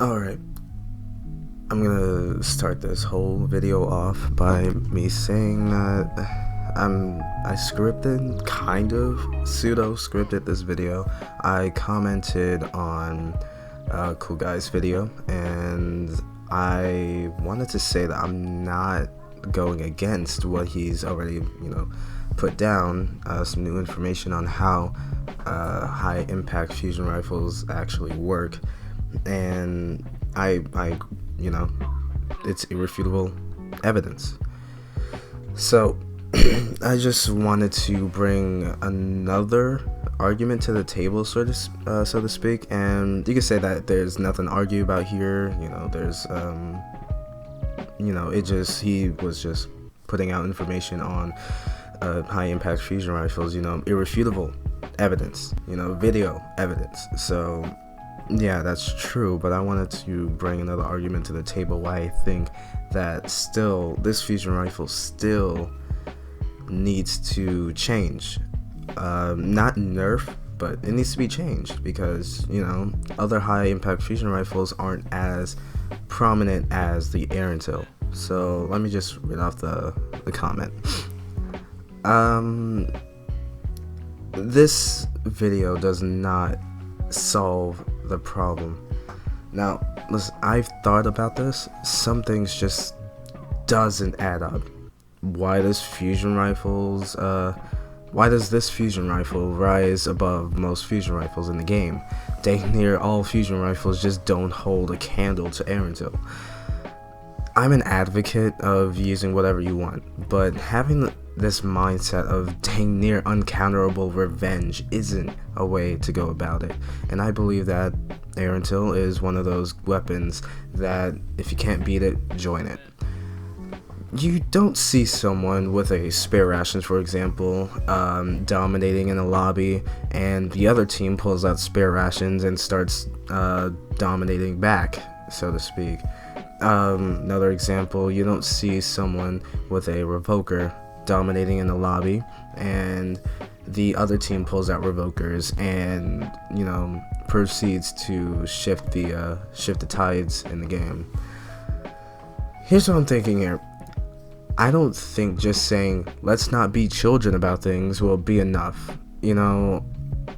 Alright, I'm gonna start this whole video off by me saying that I scripted, kind of, pseudo-scripted this video. I commented on Cool Guy's video, and I wanted to say that I'm not going against what he's already, put down, some new information on how high-impact fusion rifles actually work. And I it's irrefutable evidence. So I just wanted to bring another argument to the table, so to speak. And you could say that there's nothing to argue about here. There's he was just putting out information on high impact fusion rifles. Irrefutable evidence. Video evidence. So yeah, that's true, but I wanted to bring another argument to the table why I think that this fusion rifle still needs to change. Not nerf, but it needs to be changed because, other high impact fusion rifles aren't as prominent as the Erentil. So let me just read off the comment. This video does not solve the problem. Now, listen, I've thought about this. Some things just doesn't add up. Why does this fusion rifle rise above most fusion rifles in the game? Dang near all fusion rifles just don't hold a candle to Erentil. I'm an advocate of using whatever you want, but having this mindset of dang near uncounterable revenge isn't a way to go about it. And I believe that Erentil is one of those weapons that if you can't beat it, join it. You don't see someone with a spare rations, for example, dominating in a lobby, and the other team pulls out spare rations and starts dominating back, so to speak. Another example, you don't see someone with a revoker dominating in the lobby and the other team pulls out revokers and proceeds to shift the tides in the game. Here's what I'm thinking here. I don't think just saying let's not be children about things will be enough.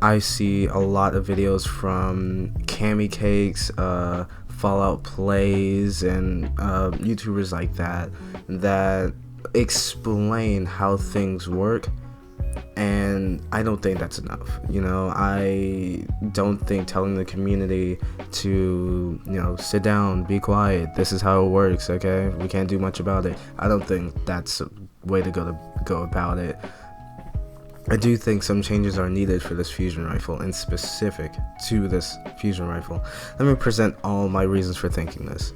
I see a lot of videos from Cami Cakes, Fallout Plays, and YouTubers like that explain how things work, and I don't think that's enough. I don't think telling the community to sit down, be quiet, this is how it works, okay, we can't do much about it, I don't think that's a way to go about it. I do think some changes are needed for this fusion rifle, and specific to this fusion rifle. Let me present all my reasons for thinking this.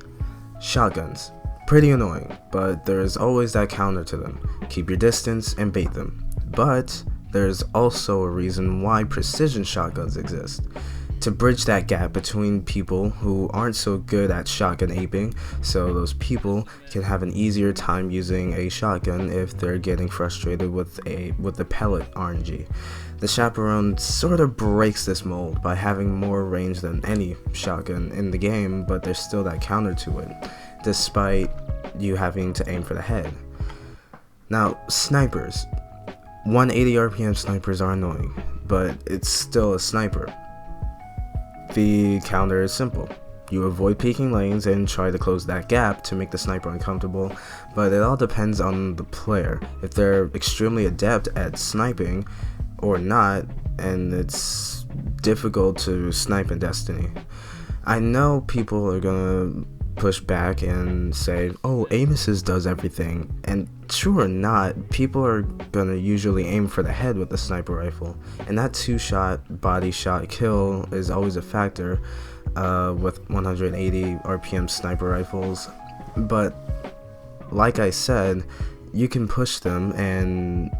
Shotguns. Pretty annoying, but there's always that counter to them. Keep your distance and bait them. But there's also a reason why precision shotguns exist. To bridge that gap between people who aren't so good at shotgun aping, so those people can have an easier time using a shotgun if they're getting frustrated with the pellet RNG. The Chaperone sort of breaks this mold by having more range than any shotgun in the game, but there's still that counter to it, despite you having to aim for the head. Now, snipers. 180 RPM snipers are annoying, but it's still a sniper. The counter is simple. You avoid peeking lanes and try to close that gap to make the sniper uncomfortable, but it all depends on the player. If they're extremely adept at sniping or not, and it's difficult to snipe in Destiny. I know people are gonna push back and say, oh, aim assist does everything, and true or not, people are gonna usually aim for the head with the sniper rifle, and that 2-shot body shot kill is always a factor with 180 RPM sniper rifles. But like I said, you can push them and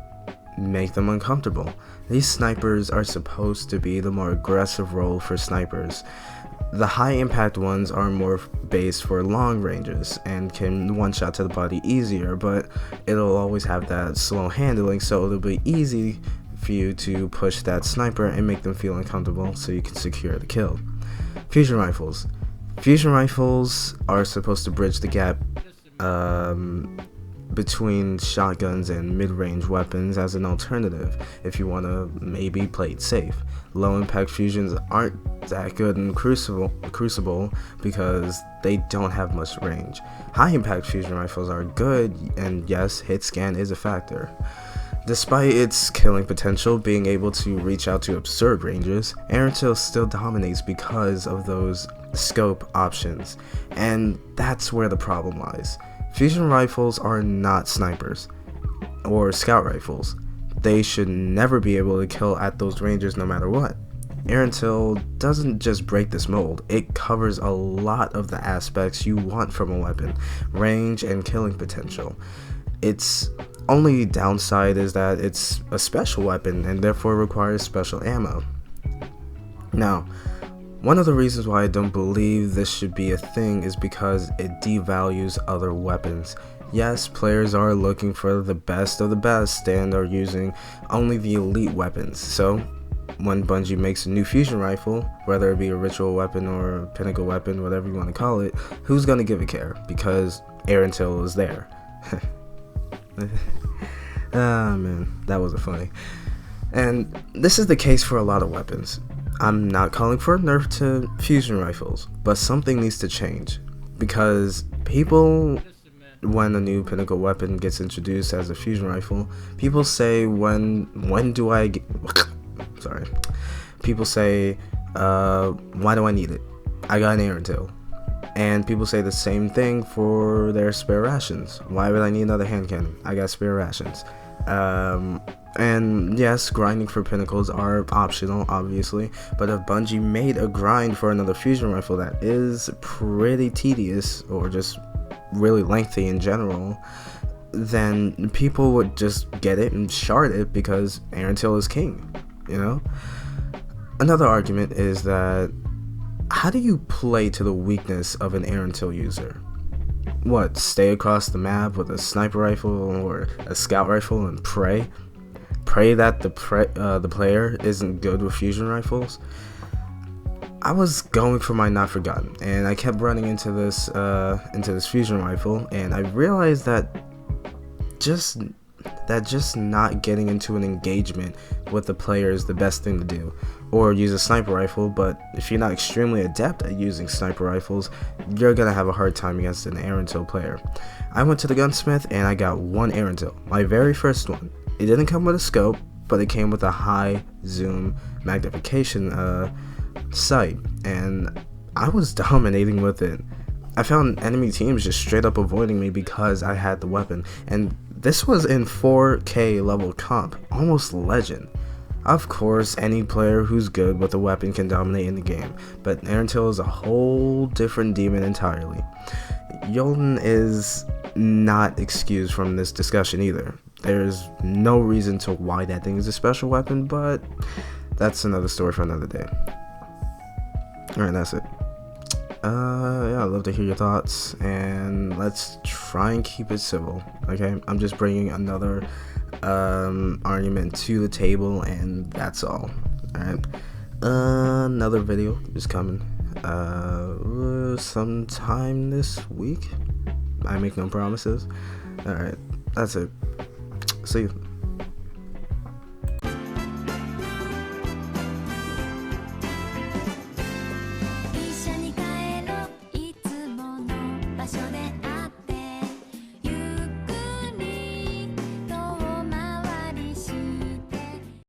make them uncomfortable. These snipers are supposed to be the more aggressive role for snipers. The high impact ones are more based for long ranges and and can one-shot to the body easier, but it'll always have that slow handling, so it'll be easy for you to push that sniper and make them feel uncomfortable so you can secure the kill. Fusion rifles. Fusion rifles are supposed to bridge the gap between shotguns and mid-range weapons as an alternative if you want to maybe play it safe. Low impact fusions aren't that good in Crucible because they don't have much range. High impact fusion rifles are good, and yes, hit scan is a factor. Despite its killing potential being able to reach out to absurd ranges, Erentil still dominates because of those scope options, and that's where the problem lies. Fusion rifles are not snipers or scout rifles. They should never be able to kill at those ranges no matter what. Erentil doesn't just break this mold, it covers a lot of the aspects you want from a weapon, range and killing potential. Its only downside is that it's a special weapon and therefore requires special ammo. Now, one of the reasons why I don't believe this should be a thing is because it devalues other weapons. Yes, players are looking for the best of the best and are using only the elite weapons. So, when Bungie makes a new fusion rifle, whether it be a ritual weapon or a pinnacle weapon, whatever you want to call it, who's gonna give a care? Because Erentil is there. Ah man, that wasn't funny. And this is the case for a lot of weapons. I'm not calling for a nerf to fusion rifles, but something needs to change, because people, when a new pinnacle weapon gets introduced as a fusion rifle, people say when do I get sorry people say why do I need it? I got an Erentil. And people say the same thing for their spare rations. Why would I need another hand cannon? I got spare rations. And yes, grinding for pinnacles are optional, obviously, but if Bungie made a grind for another fusion rifle that is pretty tedious or just really lengthy in general, then people would just get it and shard it because Erentil is king, you know? Another argument is that how do you play to the weakness of an Erentil user? What, stay across the map with a sniper rifle or a scout rifle and pray? Pray that the player isn't good with fusion rifles? I was going for my Not Forgotten, and I kept running into this fusion rifle, and I realized that just not getting into an engagement with the player is the best thing to do. Or use a sniper rifle, but if you're not extremely adept at using sniper rifles, you're gonna have a hard time against an Erentil player. I went to the gunsmith and I got one Erentil, my very first one. It didn't come with a scope, but it came with a high zoom magnification sight, and I was dominating with it. I found enemy teams just straight up avoiding me because I had the weapon, and this was in 4K level comp, almost legend. Of course, any player who's good with a weapon can dominate in the game, but Erentil is a whole different demon entirely. Jolden is not excused from this discussion either. There's no reason to why that thing is a special weapon, but that's another story for another day. Alright, that's it. Yeah, I'd love to hear your thoughts, and let's try and keep it civil, okay? I'm just bringing another argument to the table, and that's all. Alright, another video is coming sometime this week. I make no promises. Alright, that's it. See you.